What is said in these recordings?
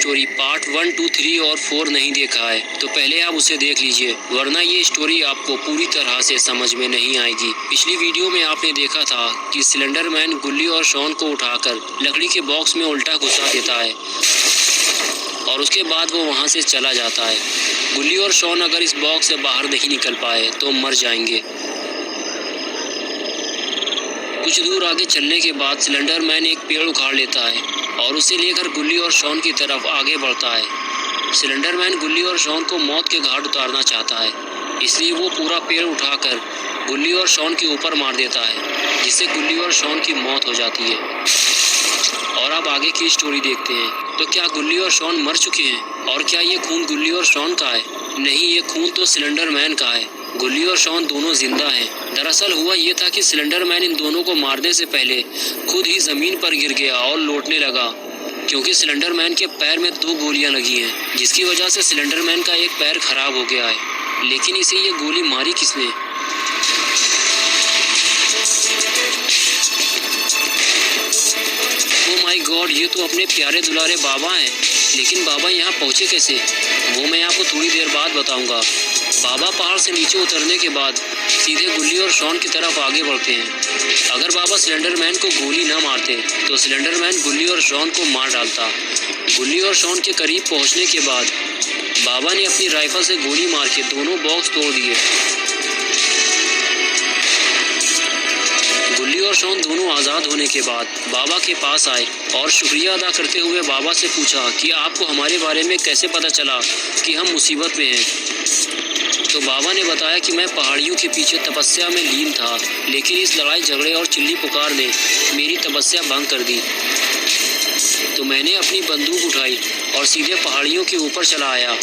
Story part 1, 2, 3 और 4 नहीं देखा है तो पहले आप उसे देख लीजिए, वरना ये स्टोरी आपको पूरी तरह से समझ में नहीं आएगी। पिछली वीडियो में आपने देखा था कि सिलेंडर मैन गुल्ली और शॉन को उठाकर लकड़ी के बॉक्स में उल्टा घुसा देता है और उसके बाद वो वहाँ से चला जाता है। गुल्ली और शॉन अगर इस बॉक्स से बाहर नहीं निकल पाए तो मर जाएंगे। कुछ दूर आगे चलने के बाद सिलेंडर मैन एक पेड़ उखाड़ लेता है और उसे लेकर गुल्ली और शॉन की तरफ आगे बढ़ता है। सिलेंडर मैन गुल्ली और शॉन को मौत के घाट उतारना चाहता है, इसलिए वो पूरा पेड़ उठाकर गुल्ली और शॉन के ऊपर मार देता है, जिससे गुल्ली और शॉन की मौत हो जाती है। और अब आगे की स्टोरी देखते हैं। तो क्या गुल्ली और शॉन मर चुके हैं? और क्या ये खून गुल्ली और शॉन का है? नहीं, ये खून तो सिलेंडर मैन का है। गुल्ली और शॉन दोनों जिंदा हैं। दरअसल हुआ ये था कि सिलेंडर मैन इन दोनों को मारने से पहले खुद ही जमीन पर गिर गया और लौटने लगा, क्योंकि सिलेंडर मैन के पैर में 2 गोलियां लगी हैं, जिसकी वजह से सिलेंडर मैन का एक पैर खराब हो गया है। लेकिन इसे ये गोली मारी किसने? ओ माय गॉड, ये तो अपने प्यारे दुलारे बाबा हैं। लेकिन बाबा यहाँ पहुँचे कैसे, वो मैं आपको थोड़ी देर बाद बताऊंगा। बाबा पहाड़ से नीचे उतरने के बाद सीधे गुल्ली और शॉन की तरफ आगे बढ़ते हैं। अगर बाबा सिलेंडर मैन को गोली न मारते तो सिलेंडर मैन गुल्ली और शॉन को मार डालता। गुल्ली और शॉन के करीब पहुंचने के बाद बाबा ने अपनी राइफल से गोली मार के दोनों बॉक्स तोड़ दिए। गुल्ली और शॉन दोनों आज़ाद होने के बाद बाबा के पास आए और शुक्रिया अदा करते हुए बाबा से पूछा कि आपको हमारे बारे में कैसे पता चला कि हम मुसीबत में हैं। तो बाबा ने बताया कि मैं पहाड़ियों के पीछे तपस्या में लीन था, लेकिन इस लड़ाई झगड़े और चिल्ली पुकार ने मेरी तपस्या भंग कर दी। तो मैंने अपनी बंदूक उठाई और सीधे पहाड़ियों के ऊपर चला आया।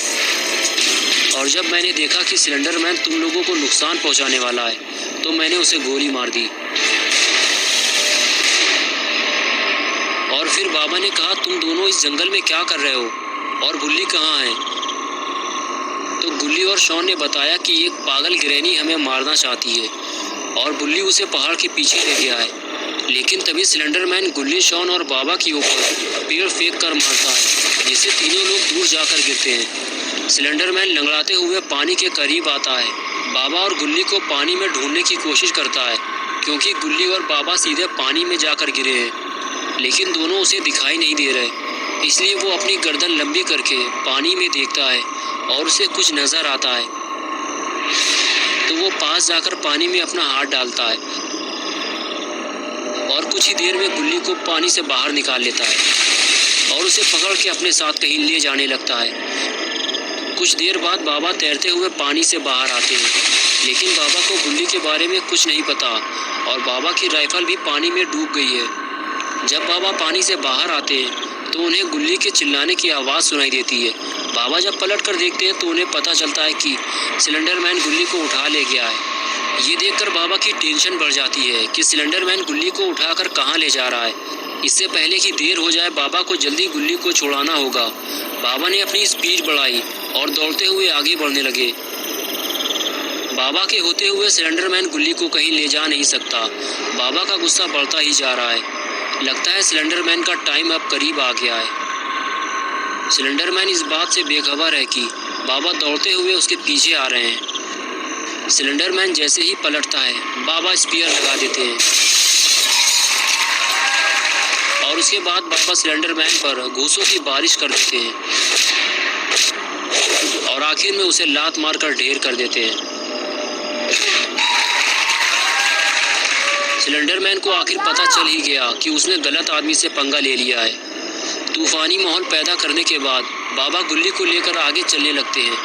और जब मैंने देखा कि सिलेंडर मैन तुम लोगों को नुकसान पहुंचाने वाला है, तो मैंने उसे गोली मार दी। और फिर बाबा ने कहा, तुम दोनों इस जंगल में क्या कर रहे हो और गुल्ली कहाँ है? तो गुल्ली और शॉन ने बताया कि एक पागल ग्रैनी हमें मारना चाहती है और गुल्ली उसे पहाड़ के पीछे ले गया है। लेकिन तभी सिलेंडर मैन गुल्ली, शॉन और बाबा के ऊपर पेड़ फेंक कर मारता है, जिससे तीनों लोग दूर जाकर गिरते हैं। सिलेंडर मैन लंगड़ाते हुए पानी के करीब आता है। बाबा और गुल्ली को पानी में ढूंढने की कोशिश करता है, क्योंकि गुल्ली और बाबा सीधे पानी में जाकर गिरे हैं, लेकिन दोनों उसे दिखाई नहीं दे रहे। इसलिए वो अपनी गर्दन लंबी करके पानी में देखता है और उसे कुछ नजर आता है। तो वो पास जाकर पानी में अपना हाथ डालता है और कुछ ही देर में गुल्ली को पानी से बाहर निकाल लेता है और उसे पकड़ के अपने साथ कहीं ले जाने लगता है। कुछ देर बाद बाबा तैरते हुए पानी से बाहर आते हैं, लेकिन बाबा को गुल्ली के बारे में कुछ नहीं पता और बाबा की राइफल भी पानी में डूब गई है। जब बाबा पानी से बाहर आते हैं तो उन्हें गुल्ली के चिल्लाने की आवाज़ सुनाई देती है। बाबा जब पलट कर देखते हैं तो उन्हें पता चलता है कि सिलेंडर मैन गुल्ली को उठा ले गया है। ये देखकर बाबा की टेंशन बढ़ जाती है कि सिलेंडर मैन गुल्ली को उठाकर कहाँ ले जा रहा है। इससे पहले कि देर हो जाए, बाबा को जल्दी गुल्ली को छुड़ाना होगा। बाबा ने अपनी स्पीड बढ़ाई और दौड़ते हुए आगे बढ़ने लगे। बाबा के होते हुए सिलेंडर मैन गुल्ली को कहीं ले जा नहीं सकता। बाबा का गुस्सा बढ़ता ही जा रहा है। लगता है सिलेंडर मैन का टाइम अब करीब आ गया है। सिलेंडर मैन इस बात से बेखबर है कि बाबा दौड़ते हुए उसके पीछे आ रहे हैं। सिलेंडर मैन जैसे ही पलटता है, बाबा स्पीयर लगा देते हैं और उसके बाद बाबा सिलेंडर मैन पर घूंसों की बारिश कर देते हैं और आखिर में उसे लात मारकर ढेर कर देते हैं। सिलेंडर मैन को आखिर पता चल ही गया कि उसने गलत आदमी से पंगा ले लिया है। तूफानी माहौल पैदा करने के बाद बाबा गुल्ली को लेकर आगे चलने लगते हैं,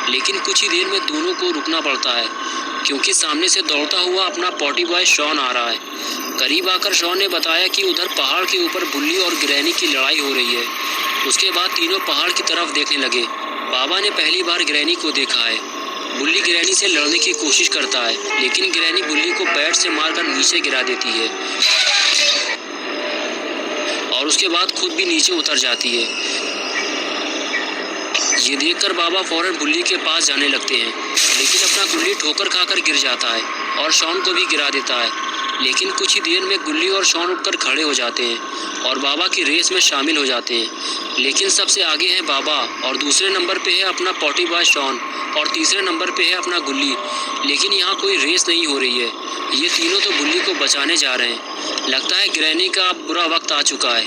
लेकिन कुछ ही देर में दोनों को रुकना पड़ता है, क्योंकि सामने से दौड़ता हुआ अपना पॉटी बॉय शॉन आ रहा है। करीब आकर शॉन ने बताया कि उधर पहाड़ के ऊपर गुल्ली और ग्रैनी की लड़ाई हो रही है। उसके बाद तीनों पहाड़ की तरफ देखने लगे। बाबा ने पहली बार ग्रैनी को देखा है। गुल्ली ग्रैनी से लड़ने की कोशिश करता है, लेकिन ग्रैनी गुल्ली को बैट से मारकर नीचे गिरा देती है और उसके बाद खुद भी नीचे उतर जाती है। ये देखकर बाबा फौरन गुल्ली के पास जाने लगते हैं, लेकिन अपना गुल्ली ठोकर खाकर गिर जाता है और शॉन को भी गिरा देता है। लेकिन कुछ ही देर में गुल्ली और शॉन उठकर खड़े हो जाते हैं और बाबा की रेस में शामिल हो जाते हैं। लेकिन सबसे आगे है बाबा और दूसरे नंबर पे है अपना पॉटी बॉय शॉन और तीसरे नंबर पे है अपना गुल्ली। लेकिन यहाँ कोई रेस नहीं हो रही है, ये तीनों तो गुल्ली को बचाने जा रहे हैं। लगता है ग्रैनी का अब बुरा वक्त आ चुका है,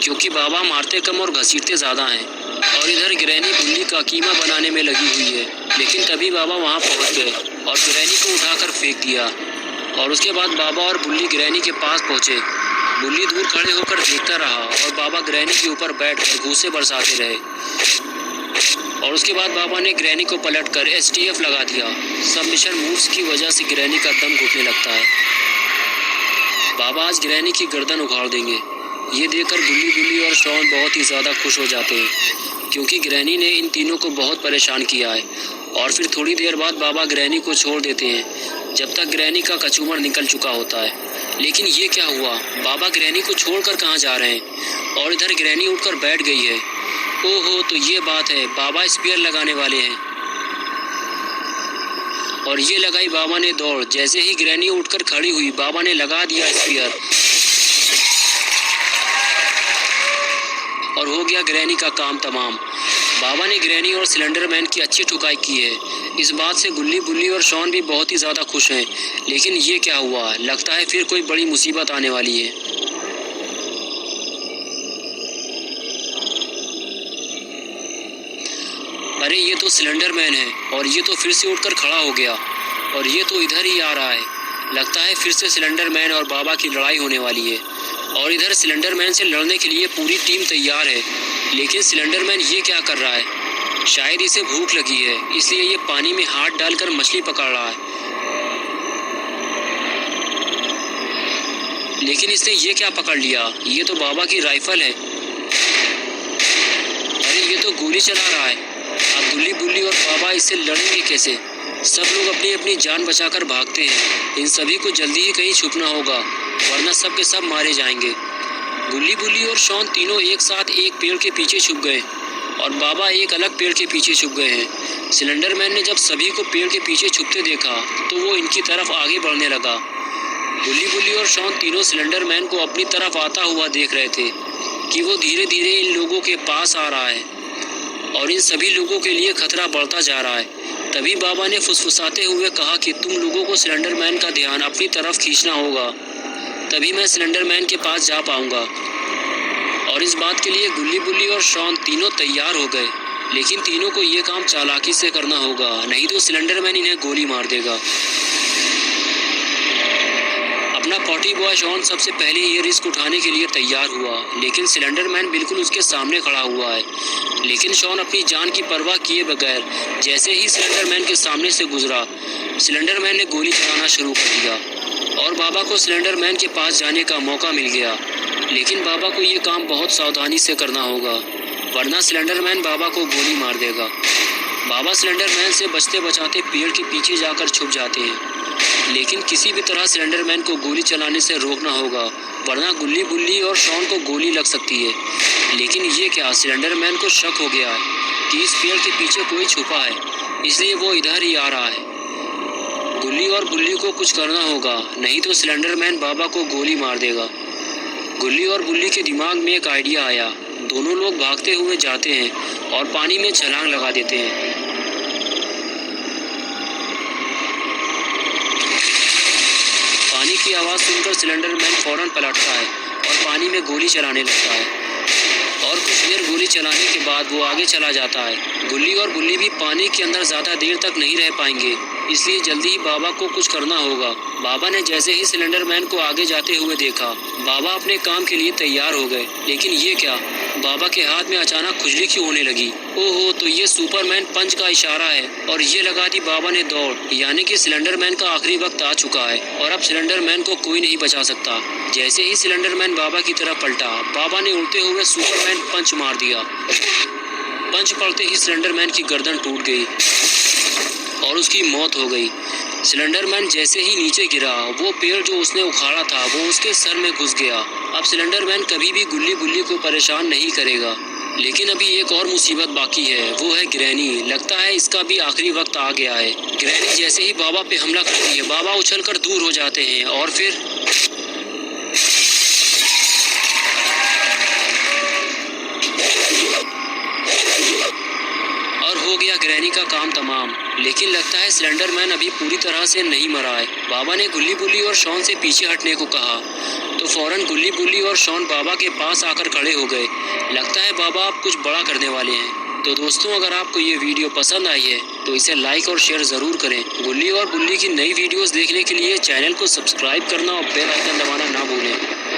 क्योंकि बाबा मारते कम और घसीटते ज़्यादा हैं। और इधर ग्रैनी गुल्ली का कीमा बनाने में लगी हुई है। लेकिन तभी बाबा वहाँ पहुँच गए और ग्रैनी को उठाकर फेंक दिया। और उसके बाद बाबा और बुल्ली ग्रैनी के पास पहुँचे। बुल्ली दूर खड़े होकर देखता रहा और बाबा ग्रैनी के ऊपर बैठकर घूंसे बरसाते रहे। और उसके बाद बाबा ने ग्रैनी को पलटकर STF लगा दिया। सबमिशन मूव्स की वजह से ग्रैनी का दम घुटने लगता है। बाबा आज ग्रैनी की गर्दन उखाड़ देंगे। ये देखकर गुल्ली और शॉन बहुत ही ज़्यादा खुश हो जाते हैं, क्योंकि ग्रैनी ने इन तीनों को बहुत परेशान किया है। और फिर थोड़ी देर बाद बाबा ग्रैनी को छोड़ देते हैं, जब तक ग्रैनी का कचूमर निकल चुका होता है। लेकिन ये क्या हुआ, बाबा ग्रैनी को छोड़कर कहाँ जा रहे हैं? और इधर ग्रैनी उठकर बैठ गई है। ओहो, तो ये बात है, बाबा स्पीयर लगाने वाले हैं। और ये लगाई बाबा ने दौड़। जैसे ही ग्रैनी उठकर खड़ी हुई, बाबा ने लगा दिया स्पीयर और हो गया ग्रैनी का काम तमाम। बाबा ने ग्रैनी और सिलेंडर मैन की अच्छी ठुकाई की है। इस बात से गुल्ली बुल्ली और शॉन भी बहुत ही ज़्यादा खुश हैं। लेकिन ये क्या हुआ, लगता है फिर कोई बड़ी मुसीबत आने वाली है। अरे ये तो सिलेंडर मैन है और ये तो फिर से उठकर खड़ा हो गया और ये तो इधर ही आ रहा है। लगता है फिर से सिलेंडर मैन और बाबा की लड़ाई होने वाली है। और इधर सिलेंडर मैन से लड़ने के लिए पूरी टीम तैयार है। लेकिन सिलेंडर मैन ये क्या कर रहा है? शायद इसे भूख लगी है, इसलिए ये पानी में हाथ डालकर मछली पकड़ रहा है। लेकिन इसने ये क्या पकड़ लिया? ये तो बाबा की राइफल है। अरे ये तो गोली चला रहा है। अब गुल्ली बुल्ली और बाबा इससे लड़ेंगे कैसे? सब लोग अपनी अपनी जान बचाकर भागते हैं। इन सभी को जल्दी ही कहीं छुपना होगा, वरना सब के सब मारे जाएंगे। गुल्ली बुल्ली और शॉन तीनों एक साथ एक पेड़ के पीछे छुप गए और बाबा एक अलग पेड़ के पीछे छुप गए हैं। सिलेंडर मैन ने जब सभी को पेड़ के पीछे छुपते देखा तो वो इनकी तरफ आगे बढ़ने लगा। गुल्ली बुल्ली और शॉन तीनों सिलेंडर मैन को अपनी तरफ आता हुआ देख रहे थे कि वो धीरे धीरे इन लोगों के पास आ रहा है और इन सभी लोगों के लिए खतरा बढ़ता जा रहा है। तभी बाबा ने फुसफुसाते हुए कहा कि तुम लोगों को सिलेंडर मैन का ध्यान अपनी तरफ खींचना होगा, तभी मैं सिलेंडर मैन के पास जा पाऊंगा। और इस बात के लिए गुल्ली बुल्ली और शॉन तीनों तैयार हो गए। लेकिन तीनों को ये काम चालाकी से करना होगा, नहीं तो सिलेंडर मैन इन्हें गोली मार देगा। अपना पॉटी बॉय शॉन सबसे पहले ये रिस्क उठाने के लिए तैयार हुआ, लेकिन सिलेंडर मैन बिल्कुल उसके सामने खड़ा हुआ है। लेकिन शॉन अपनी जान की परवाह किए बगैर जैसे ही सिलेंडर मैन के सामने से गुजरा, सिलेंडर मैन ने गोली चलाना शुरू कर दिया और बाबा को सिलेंडर मैन के पास जाने का मौका मिल गया। लेकिन बाबा को ये काम बहुत सावधानी से करना होगा, वरना सिलेंडर मैन बाबा को गोली मार देगा। बाबा सिलेंडर मैन से बचते बचाते पेड़ के पीछे जाकर छुप जाते हैं। लेकिन किसी भी तरह सिलेंडर मैन को गोली चलाने से रोकना होगा, वरना गुल्ली बुल्ली और शॉन को गोली लग सकती है। लेकिन ये क्या, सिलेंडर मैन को शक हो गया है कि इस पेड़ के पीछे कोई छुपा है, इसलिए वो इधर ही आ रहा है। गुल्ली और बुल्ली को कुछ करना होगा, नहीं तो सिलेंडर मैन बाबा को गोली मार देगा। गुल्ली और बुल्ली के दिमाग में एक आइडिया आया। दोनों लोग भागते हुए जाते हैं और पानी में छलांग लगा देते हैं। पानी की आवाज़ सुनकर सिलेंडर मैन फौरन पलटता है और पानी में गोली चलाने लगता है। और कुछ देर गोली चलाने के बाद वो आगे चला जाता है। गुल्ली और बुल्ली भी पानी के अंदर ज़्यादा देर तक नहीं रह पाएंगे, इसलिए जल्दी ही बाबा को कुछ करना होगा। बाबा ने जैसे ही सिलेंडर मैन को आगे जाते हुए देखा, बाबा अपने काम के लिए तैयार हो गए। लेकिन ये क्या, बाबा के हाथ में अचानक खुजली क्यों होने लगी? ओहो, तो ये सुपरमैन पंच का इशारा है। और ये लगा दी बाबा ने दौड़, यानी कि सिलेंडर मैन का आखिरी वक्त आ चुका है और अब सिलेंडर मैन को कोई नहीं बचा सकता। जैसे ही सिलेंडर मैन बाबा की तरफ पलटा, बाबा ने उड़ते हुए सुपरमैन पंच मार दिया। पंच पड़ते ही सिलेंडर मैन की गर्दन टूट गई और उसकी मौत हो गई। सिलेंडर मैन जैसे ही नीचे गिरा, वो पेड़ जो उसने उखाड़ा था वो उसके सर में घुस गया। अब सिलेंडर मैन कभी भी गुल्ली बुल्ली को परेशान नहीं करेगा। लेकिन अभी एक और मुसीबत बाकी है, वो है ग्रैनी। लगता है इसका भी आखिरी वक्त आ गया है। ग्रैनी जैसे ही बाबा पे हमला करती है, बाबा उछलकर दूर हो जाते हैं और फिर हो गया ग्रैनी का काम तमाम। लेकिन लगता है स्लेंडर मैन अभी पूरी तरह से नहीं मरा है। बाबा ने गुल्ली बुल्ली और शॉन से पीछे हटने को कहा तो फौरन गुल्ली बुल्ली और शॉन बाबा के पास आकर खड़े हो गए। लगता है बाबा अब कुछ बड़ा करने वाले हैं। तो दोस्तों, अगर आपको ये वीडियो पसंद आई है तो इसे लाइक और शेयर ज़रूर करें। गुल्ली और बुल्ली की नई वीडियोस देखने के लिए चैनल को सब्सक्राइब करना और बेल आइकन दबाना ना भूलें।